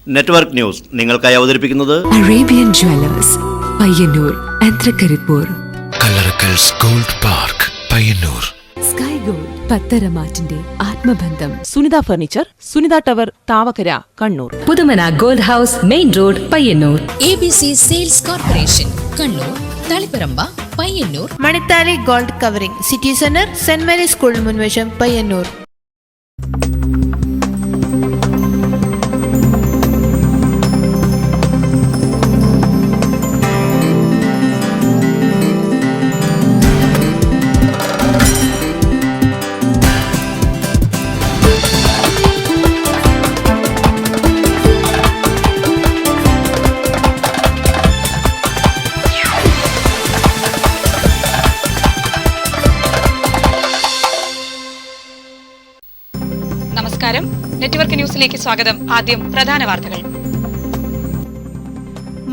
Network news നിങ്ങൾക്കായി അവതരിപ്പിക്കുന്നത് Arabian jewellers Payyanur ആൻഡ്രകരിപ്പൂർ, Kallarakkals gold park Payyanur, sky gold പത്തരമാറ്റിന്റെ ആത്മബന്ധം, Sunitha furniture, Sunitha tower, Thavakkara, Kannur, Puthumana gold house, main road, Payyanur, ABC sales corporation, Kannur, Taliparamba, Payyanur, Manithali gold covering, city centre, Saint Mary's സ്കൂളിന് മുൻവശം, പയ്യന്നൂർ. നമസ്കാരം, നെറ്റ്വർക്ക് ന്യൂസിലേക്ക് സ്വാഗതം. ആദ്യം പ്രധാന വാർത്തകൾ.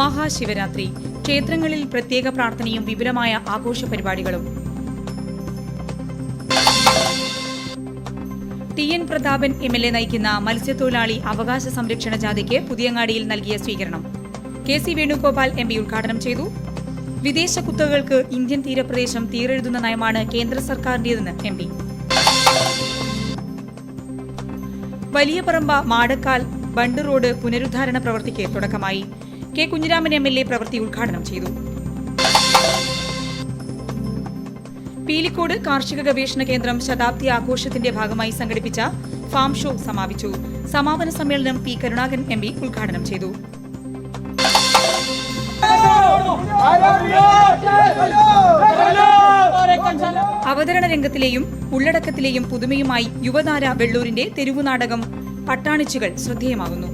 മഹാശിവരാത്രി, ക്ഷേത്രങ്ങളിൽ പ്രത്യേക പ്രാർത്ഥനയും വിപുലമായ ആഘോഷ പരിപാടികളും. TN പ്രതാപൻ MLA നയിക്കുന്ന മത്സ്യത്തൊഴിലാളി അവകാശ സംരക്ഷണ ജാഥയ്ക്ക് പുതിയങ്ങാടിയിൽ നൽകിയ സ്വീകരണം KC വേണുഗോപാൽ MP ഉദ്ഘാടനം ചെയ്തു. വിദേശ കുത്തകകൾക്ക് ഇന്ത്യൻ തീരപ്രദേശം തീരെഴുതുന്ന നയമാണ് കേന്ദ്ര സർക്കാരിന്റേതെന്ന് MP. വലിയ പറമ്പ മാടക്കാൽ ബണ്ട് റോഡ് പുനരുദ്ധാരണ പ്രവൃത്തിക്ക് തുടക്കമായി. K കുഞ്ഞിരാമൻ MLA പ്രവൃത്തി ഉദ്ഘാടനം ചെയ്തു. പീലിക്കോട് കാർഷിക ഗവേഷണ കേന്ദ്രം ശതാബ്ദി ആഘോഷത്തിന്റെ ഭാഗമായി സംഘടിപ്പിച്ച ഫാം ഷോ സമാപിച്ചു. സമാപന സമ്മേളനം P കരുണാകരൻ MP ഉദ്ഘാടനം ചെയ്തു. അവതരണ രംഗത്തിലെയും ഉള്ളടക്കത്തിലെയും പുതുമയുമായി യുവതാര വെള്ളൂരിന്റെ തെരുവുനാടകം പട്ടാണിച്ചുകൾ ശ്രദ്ധേയമാകുന്നു.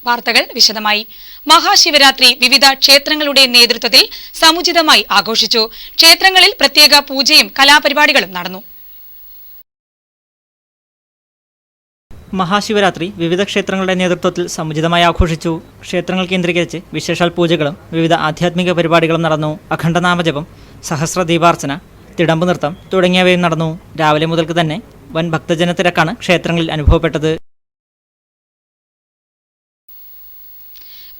വാർത്തകൾ വിശദമായി. മഹാശിവരാത്രി വിവിധ ക്ഷേത്രങ്ങളുടെ നേതൃത്വത്തിൽ സമുചിതമായി ആഘോഷിച്ചു. ക്ഷേത്രങ്ങളിൽ പ്രത്യേക പൂജയും കലാപരിപാടികളും നടന്നു. മഹാശിവരാത്രി വിവിധ ക്ഷേത്രങ്ങളുടെ നേതൃത്വത്തിൽ സമുചിതമായി ആഘോഷിച്ചു. ക്ഷേത്രങ്ങൾ കേന്ദ്രീകരിച്ച് വിശേഷാൽ പൂജകളും വിവിധ ആധ്യാത്മിക പരിപാടികളും നടന്നു. അഖണ്ഡനാമജപം, സഹസ്രദീപാർച്ചന, തിടമ്പ് നൃത്തം തുടങ്ങിയവയും നടന്നു. രാവിലെ മുതൽക്ക് തന്നെ വൻ ഭക്തജന തിരക്കാണ് ക്ഷേത്രങ്ങളിൽ അനുഭവപ്പെട്ടത്.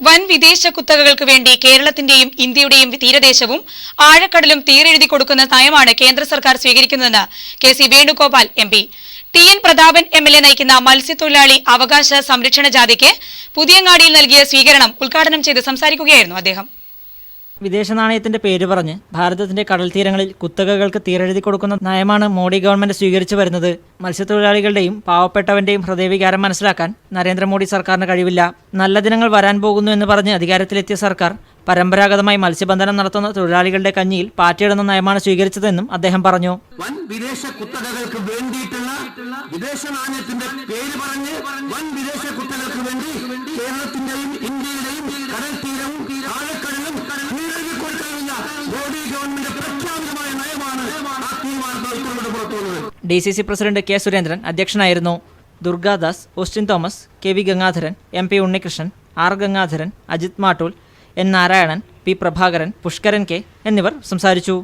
വൻ വിദേശ കുത്തകകൾക്ക് വേണ്ടി കേരളത്തിന്റെയും ഇന്ത്യയുടെയും തീരദേശവും ആഴക്കടലും തീരെഴുതി കൊടുക്കുന്ന നയമാണ് കേന്ദ്ര സർക്കാർ സ്വീകരിക്കുന്നതെന്ന് KC Venugopal MP. TN Prathapan MLA നയിക്കുന്ന മത്സ്യത്തൊഴിലാളി അവകാശ സംരക്ഷണ ജാഥയ്ക്ക് പുതിയങ്ങാടിയിൽ നൽകിയ സ്വീകരണം ഉദ്ഘാടനം ചെയ്ത് സംസാരിക്കുകയായിരുന്നു അദ്ദേഹം. വിദേശ നാണയത്തിന്റെ പേര് പറഞ്ഞ് ഭാരതത്തിന്റെ കടൽ തീരങ്ങളിൽ കുത്തകകൾക്ക് തീരെഴുതി കൊടുക്കുന്ന നയമാണ് മോഡി ഗവൺമെന്റ് സ്വീകരിച്ചു വരുന്നത്. മത്സ്യത്തൊഴിലാളികളുടെയും പാവപ്പെട്ടവന്റെയും ഹൃദയവികാരം മനസ്സിലാക്കാൻ നരേന്ദ്രമോദി സർക്കാരിന് കഴിവില്ല. നല്ല ദിനങ്ങൾ വരാൻ പോകുന്നു എന്ന് പറഞ്ഞ് അധികാരത്തിലെത്തിയ സർക്കാർ പരമ്പരാഗതമായി മത്സ്യബന്ധനം നടത്തുന്ന തൊഴിലാളികളുടെ കഞ്ഞിയിൽ പാറ്റിയിടുന്ന നയമാണ് സ്വീകരിച്ചതെന്നും അദ്ദേഹം പറഞ്ഞു. വൻ വിദേശ കുത്തകകൾക്ക് വേണ്ടിയിട്ടുള്ള വിദേശ നാണയത്തിന്റെ പേര് പറഞ്ഞ് വൻ വിദേശ കുത്തകൾക്ക് വേണ്ടി കേരളത്തിന്റെയും ഇന്ത്യയുടെയും കടൽ തീരവും ആഴക്കടലും തീരെഴുതി കൊടുക്കാനുള്ള മോഡി ഗവൺമെന്റ് പ്രഖ്യാപിതമായ നയമാണ് ആ തീരുമാനത്തിൽ പുറത്തുവന്നത്. DCC പ്രസിഡന്റ് K സുരേന്ദ്രൻ അധ്യക്ഷനായിരുന്നു. Durgadas, Austin Thomas, KV Gangadharan, MP Unnikrishnan, R Gangadharan, Ajith Mattool, N Narayanan, P Prabhakaran, Pushkaran K എന്നിവർ സംസാരിച്ചു.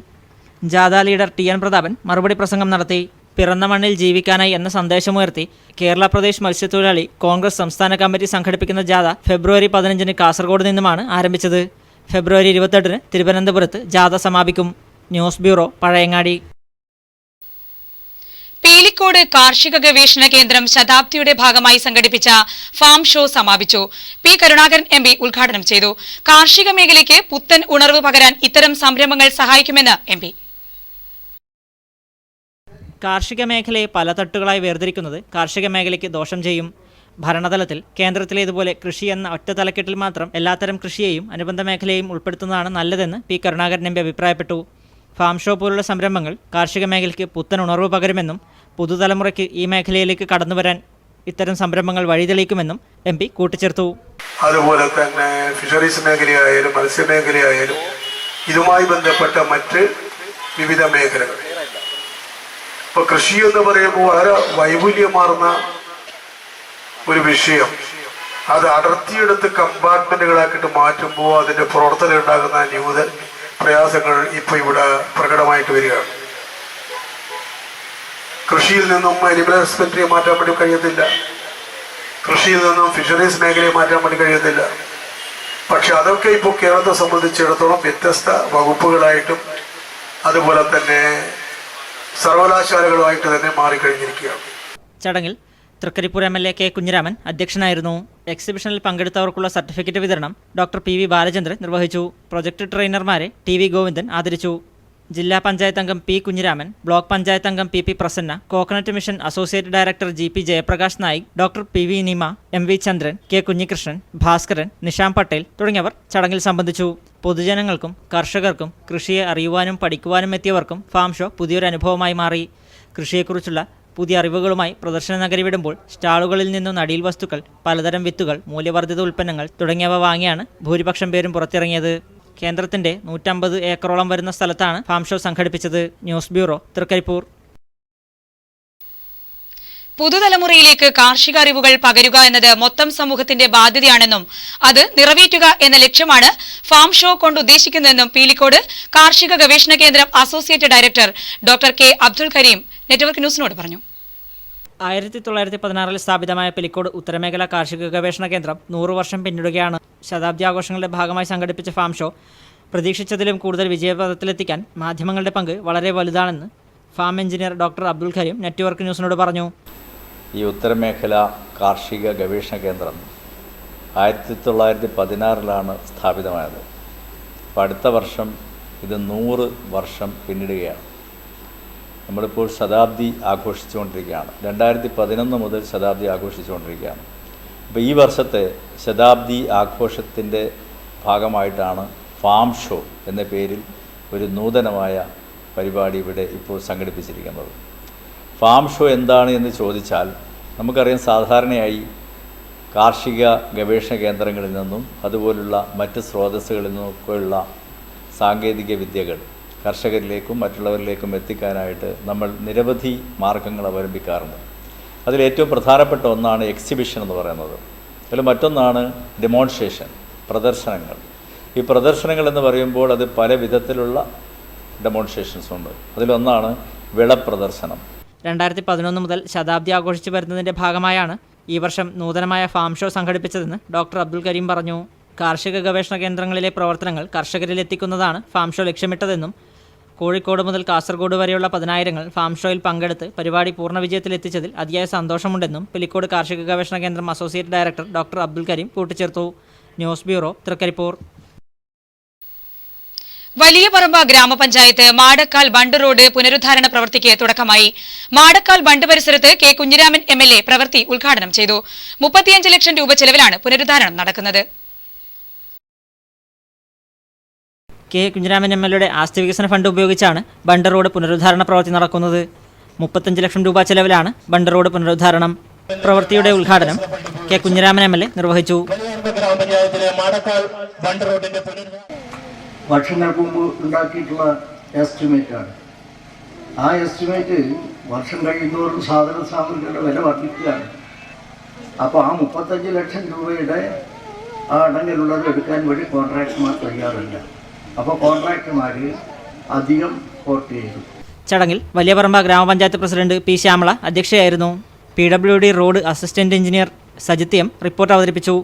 ജാഥ ലീഡർ TN പ്രതാപൻ മറുപടി പ്രസംഗം നടത്തി. പിറന്ന മണ്ണിൽ ജീവിക്കാനായി എന്ന സന്ദേശമുയർത്തി കേരള പ്രദേശ് മത്സ്യത്തൊഴിലാളി കോൺഗ്രസ് സംസ്ഥാന കമ്മിറ്റി സംഘടിപ്പിക്കുന്ന ജാഥ ഫെബ്രുവരി 15 കാസർഗോഡ് നിന്നുമാണ് ആരംഭിച്ചത്. ഫെബ്രുവരി 28 തിരുവനന്തപുരത്ത് ജാഥ സമാപിക്കും. News bureau, Pazhayangadi. പീലിക്കോട് കാർഷിക ഗവേഷണ കേന്ദ്രം ശതാബ്ദിയുടെ ഭാഗമായി സംഘടിപ്പിച്ച ഫാം ഷോ സമാപിച്ചു. P കരുണാകരൻ MP ഉദ്ഘാടനം ചെയ്തു. കാർഷിക മേഖലയ്ക്ക് പുത്തൻ ഉണർവ് പകരാൻ ഇത്തരം സംരംഭങ്ങൾ സഹായിക്കുമെന്ന് MP. കാർഷിക മേഖലയെ പല തട്ടുകളായി വേർതിരിക്കുന്നത് കാർഷിക മേഖലയ്ക്ക് ദോഷം ചെയ്യും. ഭരണതലത്തിൽ കേന്ദ്രത്തിലേതുപോലെ കൃഷി എന്ന ഒറ്റ തലക്കെട്ടിൽ മാത്രം എല്ലാത്തരം കൃഷിയെയും അനുബന്ധ മേഖലയെയും ഉൾപ്പെടുത്തുന്നതാണ് നല്ലതെന്ന് P കരുണാകരൻ MP അഭിപ്രായപ്പെട്ടു. ഫാം ഷോ പോലുള്ള സംരംഭങ്ങൾ കാർഷിക മേഖലയ്ക്ക് പുത്തൻ ഉണർവ് പകരുമെന്നും പുതുതലമുറയ്ക്ക് ഈ മേഖലയിലേക്ക് കടന്നുവരാൻ ഇത്തരം സംരംഭങ്ങൾ വഴിതെളിയിക്കുമെന്നും MP കൂട്ടിച്ചേർത്തു. അതുപോലെ തന്നെ ഫിഷറീസ് മേഖലയായാലും മത്സ്യമേഖലയായാലും ഇതുമായി ബന്ധപ്പെട്ട മറ്റ് വിവിധ മേഖലകൾ. ഇപ്പോൾ കൃഷി എന്ന് പറയുമ്പോൾ വളരെ വൈപുല്യമാർന്ന ഒരു വിഷയം. അത് അടർത്തിയെടുത്ത് കമ്പാർട്ട്മെന്റുകളാക്കിയിട്ട് മാറ്റുമ്പോൾ അതിന്റെ പ്രവർത്തനം ഉണ്ടാകുന്ന പ്രയാസങ്ങൾ ഇപ്പോൾ ഇവിടെ പ്രകടമായിട്ട് വരികയാണ്. കൃഷിയിൽ നിന്നും അനിമൽ ഹസ്ബൻഡറിയെ മാറ്റാൻ വേണ്ടി കഴിയത്തില്ല, കൃഷിയിൽ നിന്നും ഫിഷറീസ് മേഖലയെ മാറ്റാൻ വേണ്ടി കഴിയത്തില്ല. പക്ഷെ അതൊക്കെ ഇപ്പോൾ കേരളത്തെ സംബന്ധിച്ചിടത്തോളം വ്യത്യസ്ത വകുപ്പുകളായിട്ടും അതുപോലെ തന്നെ സർവകലാശാലകളുമായിട്ട് തന്നെ മാറിക്കഴിഞ്ഞിരിക്കുകയാണ്. ചടങ്ങിൽ തൃക്കരിപ്പൂർ MLA കെ കുഞ്ഞിരാമൻ അധ്യക്ഷനായിരുന്നു. എക്സിബിഷനിൽ പങ്കെടുത്തവർക്കുള്ള സർട്ടിഫിക്കറ്റ് വിതരണം ഡോക്ടർ PV ബാലചന്ദ്രൻ നിർവഹിച്ചു. പ്രൊജക്ട് ട്രെയിനർമാരെ TV ഗോവിന്ദൻ ആദരിച്ചു. ജില്ലാ പഞ്ചായത്ത് അംഗം P കുഞ്ഞിരാമൻ, ബ്ലോക്ക് പഞ്ചായത്ത് അംഗം PP Prasanna, coconut mission associate director GP Jayaprakash Naik, doctor PV Nima, MV ചന്ദ്രൻ, K കുഞ്ഞികൃഷ്ണൻ, ഭാസ്കരൻ, നിഷാം പട്ടേൽ തുടങ്ങിയവർ ചടങ്ങിൽ സംബന്ധിച്ചു. പൊതുജനങ്ങൾക്കും കർഷകർക്കും കൃഷിയെ അറിയുവാനും പഠിക്കുവാനും എത്തിയവർക്കും ഫാം ഷോ പുതിയൊരു അനുഭവമായി മാറി. കൃഷിയെക്കുറിച്ചുള്ള പുതിയ അറിവുകളുമായി പ്രദർശന നഗരി വിടുമ്പോൾ സ്റ്റാളുകളിൽ നിന്നും നടീൽ വസ്തുക്കൾ, പലതരം വിത്തുകൾ, മൂല്യവർദ്ധിത ഉൽപ്പന്നങ്ങൾ തുടങ്ങിയവ വാങ്ങിയാണ് ഭൂരിപക്ഷം പേരും പുറത്തിറങ്ങിയത്. കേന്ദ്രത്തിന്റെ 150 ഏക്കറോളം വരുന്ന സ്ഥലത്താണ് ഫാം ഷോ സംഘടിപ്പിച്ചത്. News bureau, Trikaripur. പുതുതലമുറയിലേക്ക് കാർഷിക അറിവുകൾ പകരുക എന്നത് മൊത്തം സമൂഹത്തിന്റെ ബാധ്യതയാണെന്നും അത് നിറവേറ്റുക എന്ന ലക്ഷ്യമാണ് ഫാം ഷോ കൊണ്ട് ഉദ്ദേശിക്കുന്നതെന്നും പീലിക്കോട് കാർഷിക ഗവേഷണ കേന്ദ്രം associate director doctor K Abdul Karim network ന്യൂസിനോട് പറഞ്ഞു. 1916 സ്ഥാപിതമായ പീലിക്കോട് ഉത്തരമേഖല കാർഷിക ഗവേഷണ കേന്ദ്രം 100 വർഷം പിന്നിടുകയാണ്. ശതാബ്ദി ആഘോഷങ്ങളുടെ ഭാഗമായി സംഘടിപ്പിച്ച ഫാം ഷോ പ്രതീക്ഷിച്ചതിലും കൂടുതൽ വിജയപഥത്തിലെത്തിക്കാൻ മാധ്യമങ്ങളുടെ പങ്ക് വളരെ വലുതാണെന്ന് farm engineer doctor Abdul Karim network ന്യൂസിനോട് പറഞ്ഞു. ഈ ഉത്തരമേഖല കാർഷിക ഗവേഷണ കേന്ദ്രം 1916 സ്ഥാപിതമായത്. അപ്പോൾ അടുത്ത വർഷം ഇത് 100 വർഷം പിന്നിടുകയാണ്. നമ്മളിപ്പോൾ ശതാബ്ദി ആഘോഷിച്ചുകൊണ്ടിരിക്കുകയാണ്. 2011 മുതൽ ശതാബ്ദി ആഘോഷിച്ചുകൊണ്ടിരിക്കുകയാണ്. അപ്പോൾ ഈ വർഷത്തെ ശതാബ്ദി ആഘോഷത്തിൻ്റെ ഭാഗമായിട്ടാണ് ഫാം ഷോ എന്ന പേരിൽ ഒരു നൂതനമായ പരിപാടി ഇവിടെ ഇപ്പോൾ സംഘടിപ്പിച്ചിരിക്കുന്നത്. ഫാം ഷോ എന്താണ് എന്ന് ചോദിച്ചാൽ നമുക്കറിയാം, സാധാരണയായി കാർഷിക ഗവേഷണ കേന്ദ്രങ്ങളിൽ നിന്നും അതുപോലുള്ള മറ്റ് സ്രോതസ്സുകളിൽ നിന്നൊക്കെയുള്ള സാങ്കേതിക വിദ്യകൾ കർഷകരിലേക്കും മറ്റുള്ളവരിലേക്കും എത്തിക്കാനായിട്ട് നമ്മൾ നിരവധി മാർഗങ്ങൾ അവലംബിക്കാറുണ്ട്. അതിലേറ്റവും പ്രധാനപ്പെട്ട ഒന്നാണ് എക്സിബിഷൻ എന്ന് പറയുന്നത്. അതിൽ മറ്റൊന്നാണ് ഡെമോൺസ്ട്രേഷൻ, പ്രദർശനങ്ങൾ. ഈ പ്രദർശനങ്ങൾ എന്ന് പറയുമ്പോൾ അത് പല വിധത്തിലുള്ള ഡെമോൺസ്ട്രേഷൻസ് ഉണ്ട്. അതിലൊന്നാണ് വിളപ്രദർശനം. 2011 മുതൽ ശതാബ്ദി ആഘോഷിച്ചു വരുന്നതിൻ്റെ ഭാഗമായാണ് ഈ വർഷം നൂതനമായ ഫാം ഷോ സംഘടിപ്പിച്ചതെന്ന് ഡോക്ടർ അബ്ദുൽ കരീം പറഞ്ഞു. കാർഷിക ഗവേഷണ കേന്ദ്രങ്ങളിലെ പ്രവർത്തനങ്ങൾ കർഷകരിലെത്തിക്കുന്നതാണ് ഫാം ഷോ ലക്ഷ്യമിട്ടതെന്നും കോഴിക്കോട് മുതൽ കാസർഗോഡ് വരെയുള്ള 10,000 ഫാം ഷോയിൽ പങ്കെടുത്ത് പരിപാടി പൂർണ്ണ വിജയത്തിലെത്തിച്ചതിൽ അതിയായ സന്തോഷമുണ്ടെന്നും പീലിക്കോട് കാർഷിക ഗവേഷണ കേന്ദ്രം associate director doctor Abdul Karim കൂട്ടിച്ചേർത്തു. News bureau, Trikaripur. വലിയ പറമ്പ ഗ്രാമപഞ്ചായത്ത് മാടക്കാൽ ബണ്ട് റോഡ് പുനരുദ്ധാരണ പ്രവൃത്തിക്ക് തുടക്കമായി. മാടക്കാൽ ബണ്ട് പരിസരത്ത് K കുഞ്ഞിരാമൻ MLA പ്രവൃത്തി ഉദ്ഘാടനം ചെയ്തു. 35 ലക്ഷം രൂപ ചെലവിലാണ് പുനരുദ്ധാരണം നടക്കുന്നത്. K കുഞ്ഞിരാമൻ MLAയുടെ ആസ്തി വികസന ഫണ്ട് ഉപയോഗിച്ചാണ് ബണ്ട് റോഡ് പുനരുദ്ധാരണ പ്രവൃത്തി നടക്കുന്നത്. 35 ലക്ഷം രൂപ ചെലവിലാണ് ബണ്ട് റോഡ് പുനരുദ്ധാരണം. പ്രവൃത്തിയുടെ ഉദ്ഘാടനം K കുഞ്ഞിരാമൻ MLA നിർവഹിച്ചു. വർഷങ്ങൾക്ക് മുമ്പ് ഉണ്ടാക്കിയിട്ടുള്ള എസ്റ്റിമേറ്റാണ്. ആ എസ്റ്റിമേറ്റ് വർഷം കഴിയുന്നവരും സാധന സാമഗ്രികളുടെ വില വർദ്ധിക്കുകയാണ്. അപ്പോൾ ആ 35 ലക്ഷം രൂപയുടെ ആ അടങ്ങിലുള്ളത് എടുക്കാൻ വേണ്ടി കോൺട്രാക്ടർമാർ തയ്യാറില്ല. അപ്പോൾ കോൺട്രാക്ടർമാർ അധികം കോട്ട് ചെയ്തു. ചടങ്ങിൽ വലിയ പറമ്പ ഗ്രാമപഞ്ചായത്ത് പ്രസിഡന്റ് P ശ്യാമള അധ്യക്ഷയായിരുന്നു. PWD road assistant engineer Sajith M report അവതരിപ്പിച്ചു.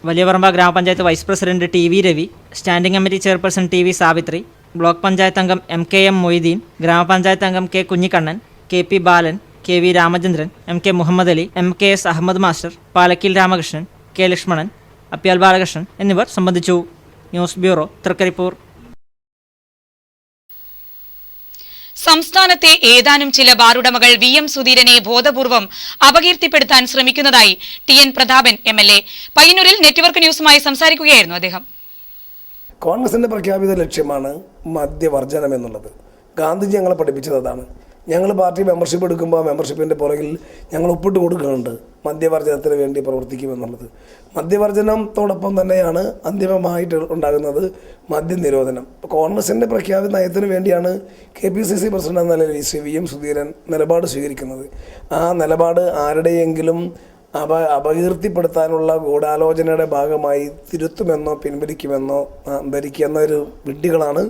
Valiya Paramba grama panchayat vice president TV Ravi, standing committee chairperson TV Savithri, block panchayat അംഗം MKM മൊയ്തീൻ, ഗ്രാമപഞ്ചായത്ത് അംഗം K Kunhikannan, KP Balan, KV Ramachandran, MK Muhammad Ali, MKS Ahmed master, Palakkil Ramakrishnan, K Lakshmanan, Apyal Balakrishnan എന്നിവർ സംബന്ധിച്ചു. News bureau, Trikaripur. സംസ്ഥാനത്തെ ഏതാനും ചില ബാറുടമകൾ VM സുധീരനെ ബോധപൂർവം അപകീർത്തിപ്പെടുത്താൻ ശ്രമിക്കുന്നതായി TN പ്രതാപൻ MLA. പയ്യന്നൂരിൽ നെറ്റ്വർക്ക് ന്യൂസുമായി സംസാരിക്കുകയായിരുന്നു അദ്ദേഹം. കോൺഗ്രസിന്റെ പ്രഖ്യാപിത ലക്ഷ്യമാണ് മദ്യവർജനം എന്നുള്ളത്. ഗാന്ധിജി ഞങ്ങളെ പഠിപ്പിച്ചത് അതാണ്. ഞങ്ങൾ പാർട്ടി മെമ്പർഷിപ്പ് എടുക്കുമ്പോൾ മെമ്പർഷിപ്പിൻ്റെ പുറകിൽ ഞങ്ങൾ ഒപ്പിട്ട് കൊടുക്കുന്നുണ്ട് മദ്യവർജനത്തിന് വേണ്ടി പ്രവർത്തിക്കുമെന്നുള്ളത്. മദ്യവർജനത്തോടൊപ്പം തന്നെയാണ് അന്തിമമായിട്ട് ഉണ്ടാകുന്നത് മദ്യനിരോധനം. ഇപ്പോൾ കോൺഗ്രസിൻ്റെ പ്രഖ്യാപിത നയത്തിന് വേണ്ടിയാണ് KPCC പ്രസിഡന്റ് എന്ന നിലയിൽ ശ്രീ VM സുധീരൻ നിലപാട് സ്വീകരിക്കുന്നത്. ആ നിലപാട് ആരുടെയെങ്കിലും അപകീർത്തിപ്പെടുത്താനുള്ള ഗൂഢാലോചനയുടെ ഭാഗമായി തിരുത്തുമെന്നോ പിൻവലിക്കുമെന്നോ ധരിക്കുന്ന ഒരു വിഡ്ഢികളാണ്.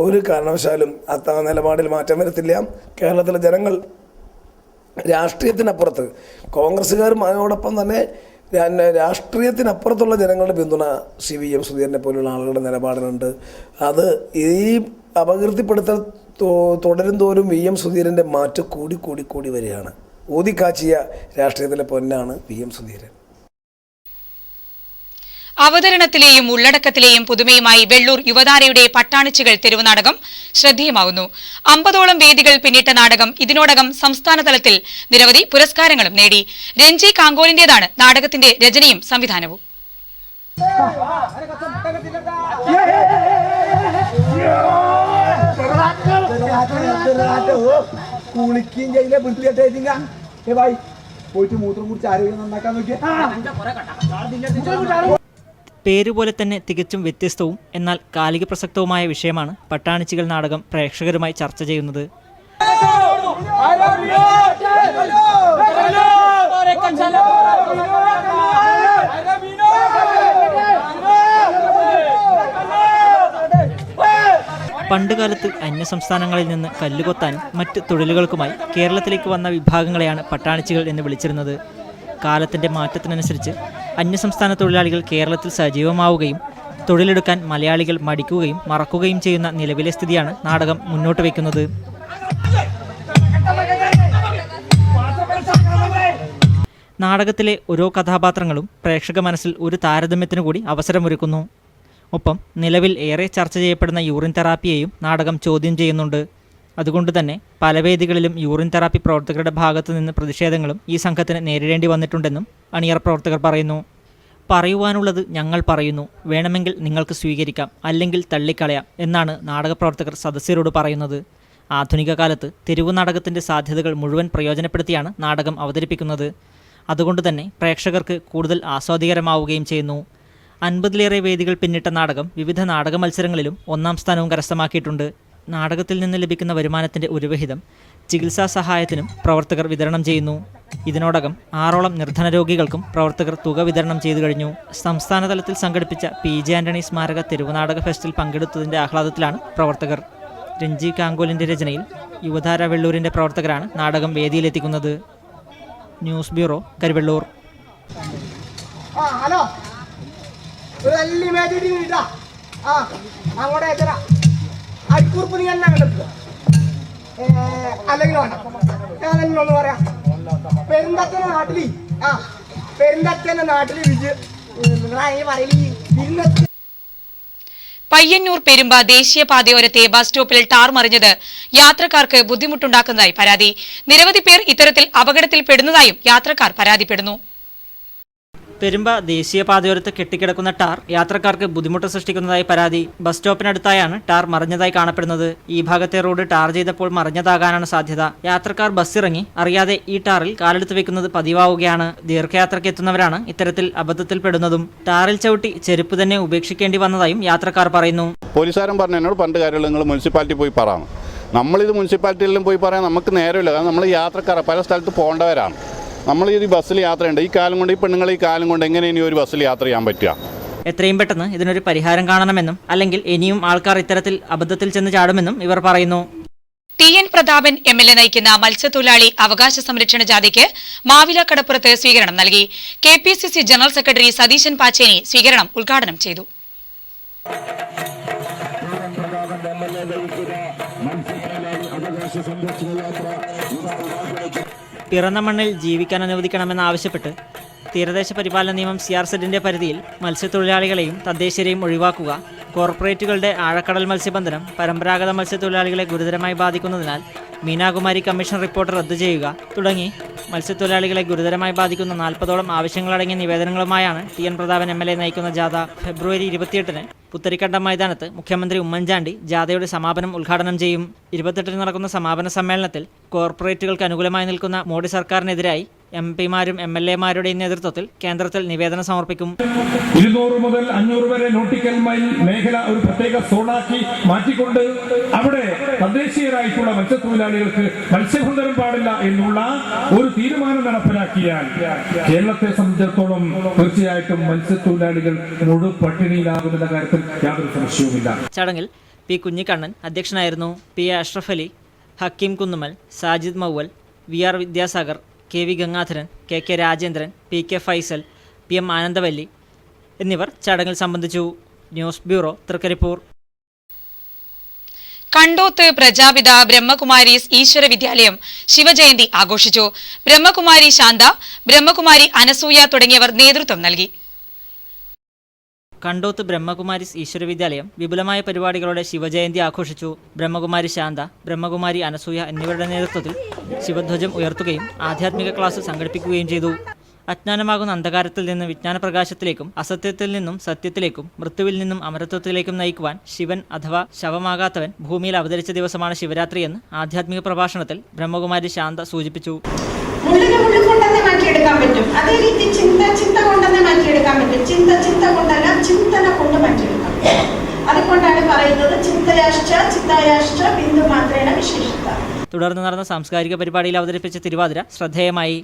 ഒരു കാരണവശാലും നിലപാടിൽ മാറ്റം വരുത്തില്ല. കേരളത്തിലെ ജനങ്ങൾ രാഷ്ട്രീയത്തിനപ്പുറത്ത് കോൺഗ്രസ്സുകാരുമായോടൊപ്പം തന്നെ രാഷ്ട്രീയത്തിനപ്പുറത്തുള്ള ജനങ്ങളുടെ പിന്തുണ CVM സുധീരനെ പോലുള്ള ആളുകളുടെ നിലപാടിനുണ്ട്. അത് ഈ അപകീർത്തിപ്പെടുത്തൽ തുടരും തോറും VM സുധീരൻ്റെ മാറ്റ് കൂടി വരികയാണ്. ഊതിക്കാച്ചിയ രാഷ്ട്രീയത്തിലെ പൊന്നാണ് VM സുധീരൻ. അവതരണത്തിലെയും ഉള്ളടക്കത്തിലെയും പുതുമയുമായി വെള്ളൂർ യുവതാരയുടെ പട്ടാണിച്ചുകൾ തെരുവ് നാടകം ശ്രദ്ധേയമാകുന്നു. 50ഓളം വേദികൾ പിന്നിട്ട നാടകം ഇതിനോടകം സംസ്ഥാന തലത്തിൽ നിരവധി പുരസ്കാരങ്ങളും നേടി. രഞ്ജി കാങ്കോലിന്റേതാണ് നാടകത്തിന്റെ രചനയും സംവിധാനവും. പേരുപോലെ തന്നെ തികച്ചും വ്യത്യസ്തവും എന്നാൽ കാലിക പ്രസക്തവുമായ വിഷയമാണ് പട്ടാണിച്ചികൾ നാടകം പ്രേക്ഷകരുമായി ചർച്ച ചെയ്യുന്നത്. പണ്ടുകാലത്ത് അന്യസംസ്ഥാനങ്ങളിൽ നിന്ന് കല്ലുകൊത്താനും മറ്റ് തൊഴിലുകൾക്കുമായി കേരളത്തിലേക്ക് വന്ന വിഭാഗങ്ങളെയാണ് പട്ടാണിച്ചികൾ എന്ന് വിളിച്ചിരുന്നത്. കാലത്തിൻ്റെ മാറ്റത്തിനനുസരിച്ച് അന്യസംസ്ഥാന തൊഴിലാളികൾ കേരളത്തിൽ സജീവമാവുകയും തൊഴിലെടുക്കാൻ മലയാളികൾ മടിക്കുകയും മറക്കുകയും ചെയ്യുന്ന നിലവിലെ സ്ഥിതിയാണ് നാടകം മുന്നോട്ട് വയ്ക്കുന്നത്. നാടകത്തിലെ ഓരോ കഥാപാത്രങ്ങളും പ്രേക്ഷക മനസ്സിൽ ഒരു താരതമ്യത്തിനു കൂടി അവസരമൊരുക്കുന്നു. ഒപ്പം നിലവിൽ ഏറെ ചർച്ച ചെയ്യപ്പെടുന്ന യൂറിൻ തെറാപ്പിയെയും നാടകം ചോദ്യം ചെയ്യുന്നുണ്ട്. അതുകൊണ്ട് തന്നെ പല വേദികളിലും യൂറിൻ തെറാപ്പി പ്രവർത്തകരുടെ ഭാഗത്തു നിന്ന് പ്രതിഷേധങ്ങളും ഈ സംഘത്തിന് നേരിടേണ്ടി വന്നിട്ടുണ്ടെന്നും അണിയറ പ്രവർത്തകർ പറയുന്നു. പറയുവാനുള്ളത് ഞങ്ങൾ പറയുന്നു, വേണമെങ്കിൽ നിങ്ങൾക്ക് സ്വീകരിക്കാം, അല്ലെങ്കിൽ തള്ളിക്കളയാം എന്നാണ് നാടകപ്രവർത്തകർ സദസ്യരോട് പറയുന്നത്. ആധുനിക കാലത്ത് തെരുവു നാടകത്തിൻ്റെ സാധ്യതകൾ മുഴുവൻ പ്രയോജനപ്പെടുത്തിയാണ് നാടകം അവതരിപ്പിക്കുന്നത്. അതുകൊണ്ട് തന്നെ പ്രേക്ഷകർക്ക് കൂടുതൽ ആസ്വാദികരമാവുകയും ചെയ്യുന്നു. 50ലേറെ വേദികൾ പിന്നിട്ട നാടകം വിവിധ നാടക മത്സരങ്ങളിലും 1ാം സ്ഥാനവും കരസ്ഥമാക്കിയിട്ടുണ്ട്. നാടകത്തിൽ നിന്ന് ലഭിക്കുന്ന വരുമാനത്തിൻ്റെ ഒരു വിഹിതം ചികിത്സാ സഹായത്തിനും പ്രവർത്തകർ വിതരണം ചെയ്യുന്നു. ഇതിനോടകം 6ഓളം നിർധന രോഗികൾക്കും പ്രവർത്തകർ തുക വിതരണം ചെയ്തു കഴിഞ്ഞു. സംസ്ഥാന തലത്തിൽ സംഘടിപ്പിച്ച PJ ആന്റണി സ്മാരക തെരുവുനാടക ഫെസ്റ്റിൽ പങ്കെടുത്തതിൻ്റെ ആഹ്ലാദത്തിലാണ് പ്രവർത്തകർ. രഞ്ജി കാങ്കോലിൻ്റെ രചനയിൽ യുവധാര വെള്ളൂരിൻ്റെ പ്രവർത്തകരാണ് നാടകം വേദിയിലെത്തിക്കുന്നത്. News bureau, Karuvellur. അരിക്കുറിപ്പ് നീ എന്നെ കണ്ടെത്തുക അല്ലെങ്കിൽ വേണ്ട. ഞാൻ തന്നെ ഒന്ന് പറയാം. പെരുന്തച്ഛൻ്റെ നാട്ടിൽ പയ്യന്നൂർ പെരുമ്പ ദേശീയപാതയോരത്തെ ബസ് സ്റ്റോപ്പിൽ ടാർ മറിഞ്ഞത് യാത്രക്കാർക്ക് ബുദ്ധിമുട്ടുണ്ടാക്കുന്നതായി പരാതി. നിരവധി പേർ ഇത്തരത്തിൽ അപകടത്തിൽപ്പെടുന്നതായും യാത്രക്കാർ പരാതിപ്പെടുന്നു. പെരുമ്പ ദേശീയപാതയോരത്ത് കെട്ടിക്കിടക്കുന്ന ടാർ യാത്രക്കാർക്ക് ബുദ്ധിമുട്ട് സൃഷ്ടിക്കുന്നതായി പരാതി. ബസ് സ്റ്റോപ്പിനടുത്തായാണ് ടാർ മറിഞ്ഞതായി കാണപ്പെടുന്നത്. ഈ ഭാഗത്തെ റോഡ് ടാർ ചെയ്തപ്പോൾ മറിഞ്ഞതാകാനാണ് സാധ്യത. യാത്രക്കാർ ബസ്സിറങ്ങി അറിയാതെ ഈ ടാറിൽ കാലെടുത്ത് വെക്കുന്നത് പതിവാവുകയാണ്. ദീർഘയാത്രയ്ക്ക് എത്തുന്നവരാണ് ഇത്തരത്തിൽ അബദ്ധത്തിൽപ്പെടുന്നതും. ടാറിൽ ചവിട്ടി ചെരുപ്പ് തന്നെ ഉപേക്ഷിക്കേണ്ടി വന്നതായും യാത്രക്കാർ പറയുന്നു. പോലീസുകാരൻ പറഞ്ഞു എന്നോട് പണ്ട് കാര്യമുള്ള നിങ്ങൾ മുനിസിപ്പാലിറ്റി പോയി പറയണം. നമ്മളിത് മുനിസിപ്പാലിറ്റിയിലും പോയി പറയാൻ നമുക്ക് നേരമില്ല. കാരണം നമ്മൾ യാത്രക്കാർ പല സ്ഥലത്ത് പോകേണ്ടവരാണ്. നമ്മൾ ഈ ബസ്സിൽ യാത്രയുണ്ട്. ഈ കാലം കൊണ്ട് ഈ പെണ്ണുങ്ങൾ ഈ കാലം കൊണ്ട് എങ്ങനെ ഇനി ഒരു ബസ്സിൽ യാത്ര ചെയ്യാൻ പറ്റുക? എത്രയും പെട്ടെന്ന് ഇതിനൊരു പരിഹാരം കാണണമെന്നും അല്ലെങ്കിൽ ഇനിയും ആൾക്കാർ ഇത്തരത്തിൽ അബദ്ധത്തിൽ ചെന്ന് ചാടുമെന്നും ഇവർ പറയുന്നു. TN പ്രതാപൻ MLA നയിക്കുന്ന മത്സ്യത്തൊഴിലാളി അവകാശ സംരക്ഷണ ജാഥയ്ക്ക് മാവിലക്കടപ്പുറത്ത് സ്വീകരണം നൽകി. KPCC general secretary Satheesan Pacheni സ്വീകരണം ഉദ്ഘാടനം ചെയ്തു. പിറന്ന മണ്ണിൽ ജീവിക്കാൻ അനുവദിക്കണമെന്നാവശ്യപ്പെട്ട് തീരദേശ പരിപാലന നിയമം CRZ പരിധിയിൽ മത്സ്യത്തൊഴിലാളികളെയും തദ്ദേശീയരെയും ഒഴിവാക്കുക, കോർപ്പറേറ്റുകളുടെ ആഴക്കടൽ മത്സ്യബന്ധനം പരമ്പരാഗത മത്സ്യത്തൊഴിലാളികളെ ഗുരുതരമായി ബാധിക്കുന്നതിനാൽ മീനാകുമാരി കമ്മീഷൻ റിപ്പോർട്ട് റദ്ദു ചെയ്യുക തുടങ്ങി മത്സ്യത്തൊഴിലാളികളെ ഗുരുതരമായി ബാധിക്കുന്ന 40ഓളം ആവശ്യങ്ങളടങ്ങിയ നിവേദനങ്ങളുമായാണ് TN പ്രതാപൻ MLA നയിക്കുന്ന ജാഥ ഫെബ്രുവരി 28-ന് പുത്തരിക്കണ്ടം മൈതാനത്ത് മുഖ്യമന്ത്രി ഉമ്മൻചാണ്ടി ജാഥയുടെ സമാപനം ഉദ്ഘാടനം ചെയ്യും. 28-ന് നടക്കുന്ന സമാപന സമ്മേളനത്തിൽ കോർപ്പറേറ്റുകൾക്ക് അനുകൂലമായി നിൽക്കുന്ന മോഡി സർക്കാരിനെതിരായി MP-മാരും MLA-മാരുടെയും നേതൃത്വത്തിൽ കേന്ദ്രത്തിൽ നിവേദനം സമർപ്പിക്കും. 200 മുതൽ 500 വരെ നോട്ടിക്കൽ മൈൽ മേഖല ഒരു പ്രത്യേക സോണാക്കി മാറ്റിക്കൊണ്ട് അവിടെ തദ്ദേശീയരായിട്ടുള്ള മത്സ്യത്തൊഴിലാളികൾക്ക് മത്സ്യബന്ധനം പാടില്ല എന്നുള്ള ഒരു തീരുമാനം നടപ്പിലാക്കിയാൽ കേരളത്തെ സംബന്ധിച്ചിടത്തോളം തീർച്ചയായിട്ടും മത്സ്യത്തൊഴിലാളികൾ മുഴു പട്ടിണിയിലാകുന്ന കാര്യത്തിൽ യാതൊരു സംശയവുമില്ല. ചടങ്ങിൽ P. കുഞ്ഞിക്കണ്ണൻ അധ്യക്ഷനായിരുന്നു. P. Ashraf Ali, Hakeem Kunnummal, Sajid Mauval, VR Vidyasagar, KV Gangadharan, KK Rajendran, PK Faisal, PM Anandavalli എന്നിവർ ചടങ്ങിൽ സംബന്ധിച്ചു. News bureau, Trikaripur. കണ്ടോത്ത് പ്രജാപിത ബ്രഹ്മകുമാരീസ് ഈശ്വര വിദ്യാലയം ശിവജയന്തി ആഘോഷിച്ചു. ബ്രഹ്മകുമാരി ശാന്ത, ബ്രഹ്മകുമാരി അനസൂയ തുടങ്ങിയവർ നേതൃത്വം നൽകി. കണ്ടോത്ത് ബ്രഹ്മകുമാരീസ് ഈശ്വര വിദ്യാലയം വിപുലമായ പരിപാടികളോടെ ശിവജയന്തി ആഘോഷിച്ചു. ബ്രഹ്മകുമാരി ശാന്ത, ബ്രഹ്മകുമാരി അനസൂയ എന്നിവരുടെ നേതൃത്വത്തിൽ ശിവധ്വജം ഉയർത്തുകയും ആധ്യാത്മിക ക്ലാസ് സംഘടിപ്പിക്കുകയും ചെയ്തു. അജ്ഞാനമാകുന്ന അന്ധകാരത്തിൽ നിന്ന് വിജ്ഞാനപ്രകാശത്തിലേക്കും അസത്യത്തിൽ നിന്നും സത്യത്തിലേക്കും മൃത്യുവിൽ നിന്നും അമരത്വത്തിലേക്കും നയിക്കുവാൻ ശിവൻ അഥവാ ശവമാകാത്തവൻ ഭൂമിയിൽ അവതരിച്ച ദിവസമാണ് ശിവരാത്രിയെന്ന് ആധ്യാത്മിക പ്രഭാഷണത്തിൽ ബ്രഹ്മകുമാരി ശാന്ത സൂചിപ്പിച്ചു. മാറ്റിയെടുക്കാൻ പറ്റും. അതേ രീതി ചിന്ത കൊണ്ടെന്നെ മാറ്റിയെടുക്കാൻ പറ്റും. ചിന്ത കൊണ്ടല്ല, ചിന്തന കൊണ്ട് മാറ്റിയെടുക്കാം. അതുകൊണ്ടാണ് പറയുന്നത് ചിത്തയാശ്ച ബിന്ദു മാത്രേണ വിശേഷിത. തുടർന്ന് നടന്ന സാംസ്കാരിക പരിപാടിയിൽ അവതരിപ്പിച്ച തിരുവാതിര ശ്രദ്ധേയമായി.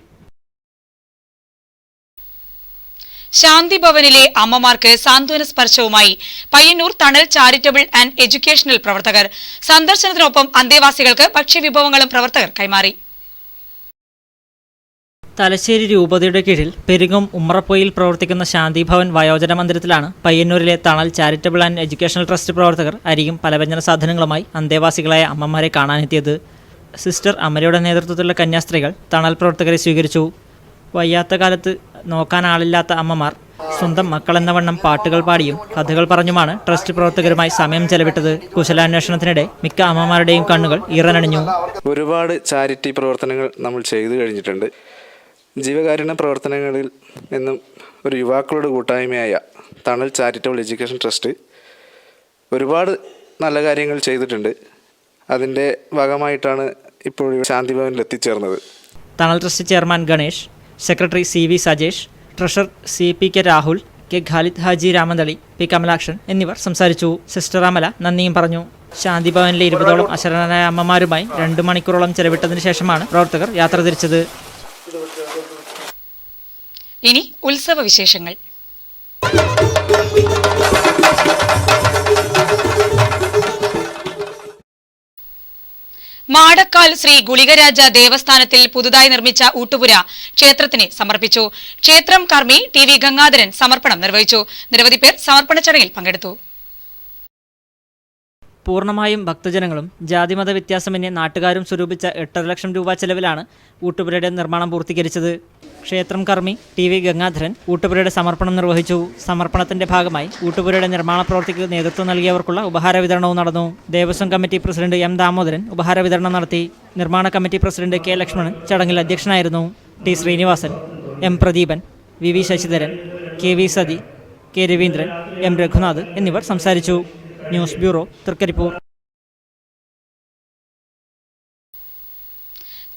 ശാന്തി ഭവനിലെ അമ്മമാർക്ക് സാന്ത്വന സ്പർശവുമായി പയ്യന്നൂർ തണൽ ചാരിറ്റബിൾ ആൻഡ് എഡ്യൂക്കേഷണൽ പ്രവർത്തകർ. സന്ദർശനത്തിനൊപ്പം അന്തേവാസികൾക്ക് ഭക്ഷ്യവിഭവങ്ങളും പ്രവർത്തകർ കൈമാറി. തലശ്ശേരി രൂപതയുടെ കീഴിൽ പെരിങ്ങോം ഉമ്മറപ്പൊയിൽ പ്രവർത്തിക്കുന്ന ശാന്തിഭവൻ വയോജന മന്ദിരത്തിലാണ് പയ്യന്നൂരിലെ തണൽ ചാരിറ്റബിൾ ആൻഡ് എഡ്യൂക്കേഷണൽ ട്രസ്റ്റ് പ്രവർത്തകർ അരിയും പലവ്യഞ്ജന സാധനങ്ങളുമായി അന്തേവാസികളായ അമ്മമാരെ കാണാനെത്തിയത്. സിസ്റ്റർ അമരയുടെ നേതൃത്വത്തിലുള്ള കന്യാസ്ത്രീകൾ തണൽ പ്രവർത്തകരെ സ്വീകരിച്ചു. വയ്യാത്ത കാലത്ത് നോക്കാൻ ആളില്ലാത്ത അമ്മമാർ സ്വന്തം മക്കളെന്ന വണ്ണം പാട്ടുകൾ പാടിയും കഥകൾ പറഞ്ഞുമാണ് ട്രസ്റ്റ് പ്രവർത്തകരുമായി സമയം ചെലവിട്ടത്. കുശലാന്വേഷണത്തിനിടെ മിക്ക അമ്മമാരുടെയും കണ്ണുകൾ ഈറനണിഞ്ഞു. ഒരുപാട് ചാരിറ്റി പ്രവർത്തനങ്ങൾ നമ്മൾ ചെയ്തു കഴിഞ്ഞിട്ടുണ്ട്. ജീവകാരുണ്യ പ്രവർത്തനങ്ങളിൽ നിന്നും ഒരു യുവാക്കളുടെ കൂട്ടായ്മയായ തണൽ ചാരിറ്റബിൾ എഡ്യൂക്കേഷൻ ട്രസ്റ്റ് ഒരുപാട് നല്ല കാര്യങ്ങൾ ചെയ്തിട്ടുണ്ട്. അതിൻ്റെ ഭാഗമായിട്ടാണ് ഇപ്പോൾ ശാന്തിഭവനിൽ എത്തിച്ചേർന്നത്. തണൽ trust chairman Ganesh, secretary CV Sajesh, treasurer CPK Rahul, K Khalid Haji Ramanthali, P Kamalakshan എന്നിവർ സംസാരിച്ചു. സിസ്റ്റർ അമല നന്ദിയും പറഞ്ഞു. ശാന്തിഭവനിലെ 20ഓളം അശരണരായ അമ്മമാരുമായി 2 മണിക്കൂറോളം ചെലവിട്ടതിനു ശേഷമാണ് പ്രവർത്തകർ യാത്ര തിരിച്ചത്. ഇനി ഉത്സവ വിശേഷങ്ങൾ. മാടക്കാൽ ശ്രീ ഗുളികരാജ ദേവസ്ഥാനത്തിൽ പുതുതായി നിർമ്മിച്ച ഊട്ടുപുര ക്ഷേത്രത്തിന് സമർപ്പിച്ചു. ക്ഷേത്രം കർമ്മി TV ഗംഗാധരൻ സമർപ്പണം നിർവഹിച്ചു. നിരവധി പേർ സമർപ്പണ ചടങ്ങിൽ പങ്കെടുത്തു. പൂർണ്ണമായും ഭക്തജനങ്ങളും ജാതിമത വ്യത്യാസമന്യേ നാട്ടുകാരും സ്വരൂപിച്ച 8.5 ലക്ഷം രൂപ ചെലവിലാണ് ഊട്ടുപുരയുടെ നിർമ്മാണം പൂർത്തീകരിച്ചത്. ക്ഷേത്രം കർമ്മി TV ഗംഗാധരൻ ഊട്ടുപുരയുടെ സമർപ്പണം നിർവഹിച്ചു. സമർപ്പണത്തിന്റെ ഭാഗമായി ഊട്ടുപുരയുടെ നിർമ്മാണ പ്രവൃത്തിക്ക് നേതൃത്വം നൽകിയവർക്കുള്ള ഉപഹാര വിതരണവും നടന്നു. Devaswom committee president M Damodaran ഉപഹാര വിതരണം നടത്തി. നിർമ്മാണ കമ്മിറ്റി പ്രസിഡന്റ് K ലക്ഷ്മണൻ ചടങ്ങിൽ അധ്യക്ഷനായിരുന്നു. T Sreenivasan, M Pradeepan, VV Sasidharan, KV sati, K Raveendran, M Raghunath എന്നിവർ സംസാരിച്ചു. News bureau, Trikaripur.